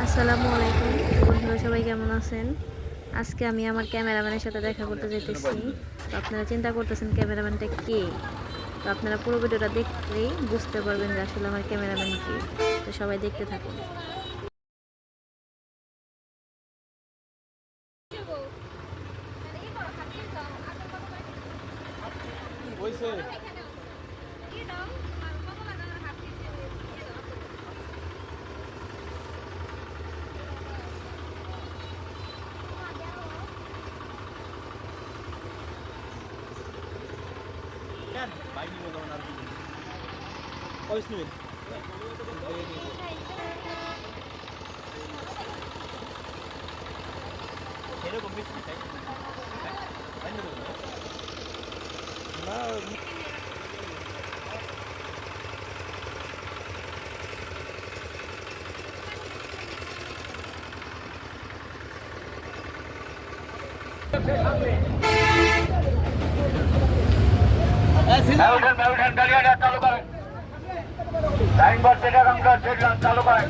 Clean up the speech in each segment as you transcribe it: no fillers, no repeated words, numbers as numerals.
আসসালামু আলাইকুম বন্ধুরা, সবাই কেমন আছেন? আজকে আমি আমার ক্যামেরাম্যানের সাথে দেখা করতে যেতেছি। তো আপনারা চিন্তা করতেছেন ক্যামেরাম্যানটা কে? তো আপনারা পুরো ভিডিওটা দেখলেই বুঝতে পারবেন যে আসলে আমার ক্যামেরাম্যান কে। তো সবাই দেখতে থাকুন। চালু করেন সাইনবোর্ড যেটা চালু করেন।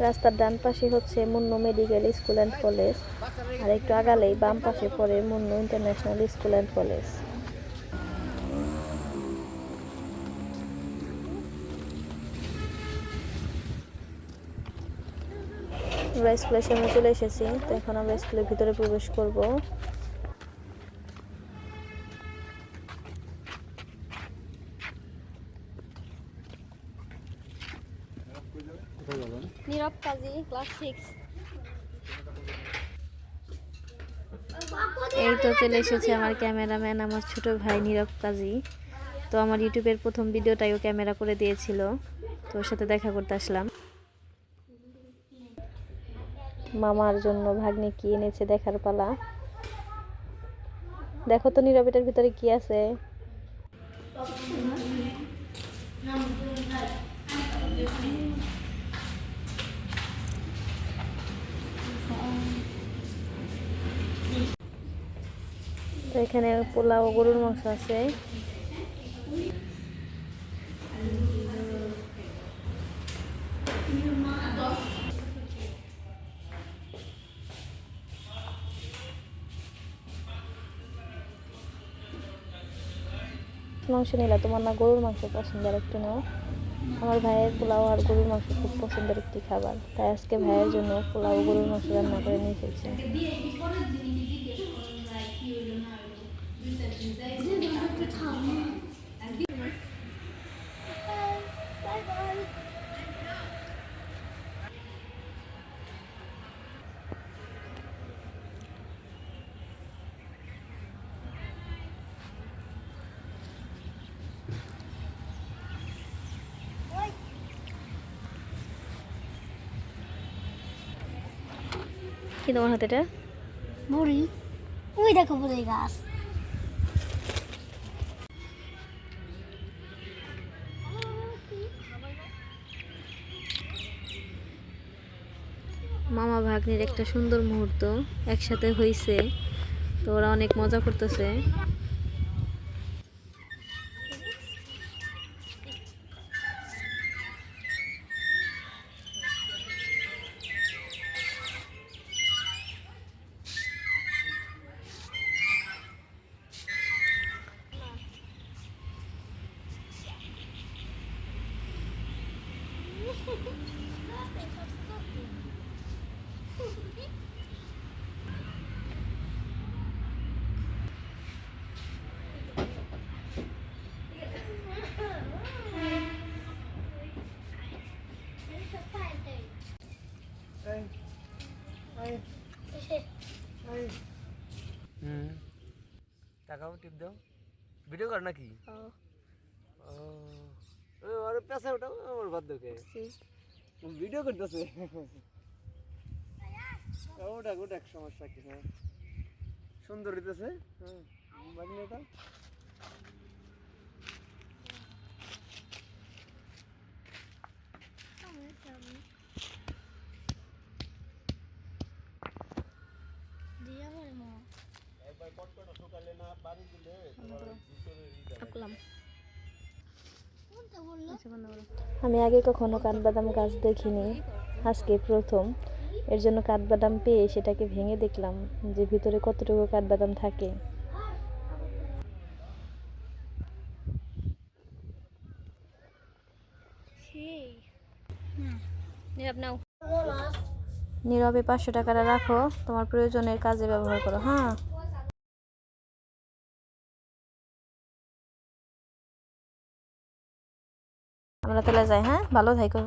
রাস্তার ডান পাশে হচ্ছে Munnu medical school and college, আর একটু আগালেই বাম পাশে পড়ে Munnu international school and college. আমরা স্কুলের সামনে চলে এসেছি, তো এখন আমরা স্কুলের ভিতরে প্রবেশ করব। নীরব কাজী ক্লাস 6। এই তো চলে এসেছে আমার ক্যামেরাম্যান, আমার ছোট ভাই নীরব কাজী। তো আমার ইউটিউবের প্রথম ভিডিওটাইও ক্যামেরা করে দিয়েছিল, তো ওর সাথে দেখা করতে আসলাম। মামার জন্য ভাগ্নে কি এনেছে দেখার পালা। দেখো তো নীরব, এটার ভিতরে কি আছে। তো এখানে পোলাও গরুর মাংস আছে। মাংস নিলা, তোমার না গরুর মাংস পছন্দ, আর একটু নাও। আমার ভাইয়ের পোলাও আর গরুর মাংস খুব পছন্দের একটি খাবার, তাই আজকে ভাইয়ের জন্য পোলাও গরুর মাংস রান্না করে নিয়ে এসেছি। কি তোমার হাতে এটা? মুড়ি। ওই দেখো বলে গাছ। মামা ভাগ্নির একটা সুন্দর মুহূর্ত একসাথে হইছে, তো ওরা অনেক মজা করতেছে। টাকাও টিপ দাও, ভিডিও কর নাকি? ও আরে পেছায় ওটাও আমার বাদ দেখে ভিডিও করতেছে। ওটা ওটা এক সমস্যা কি, হ্যাঁ সুন্দর হইতেছে। হ্যাঁ বাগনিটা আমি আগে কখনো কাঠবাদাম গাছ দেখিনি, আজকে প্রথম। এর জন্য কাঠবাদাম পেয়ে সেটাকে ভেঙে দেখলাম যে ভিতরে কতটুকু কাঠবাদাম থাকে। নীরবে 500 টাকাটা রাখো, তোমার প্রয়োজনের কাজে ব্যবহার করো। হ্যাঁ, আমরা তাহলে যাই। হ্যাঁ, ভালো থাকো।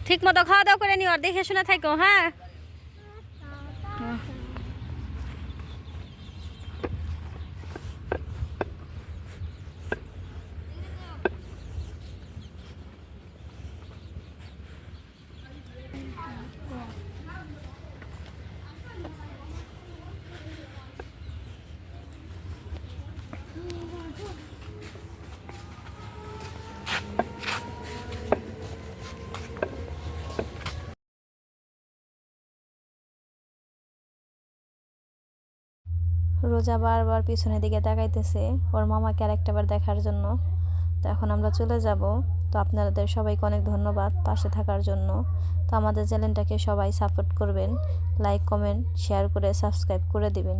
ঠিক মতো খাওয়া দাওয়া করে নিও আর দেখে শুনে থাকো। হ্যাঁ, রোজা বারবার পিছনের দিকে তাকাইতেছে ওর মামাকে আরেকটাবার দেখার জন্য। তো এখন আমরা চলে যাব। তো আপনাদের সবাইকে অনেক ধন্যবাদ পাশে থাকার জন্য। তো আমাদের চ্যানেলটাকে সবাই সাপোর্ট করবেন, লাইক কমেন্ট শেয়ার করে সাবস্ক্রাইব করে দিবেন।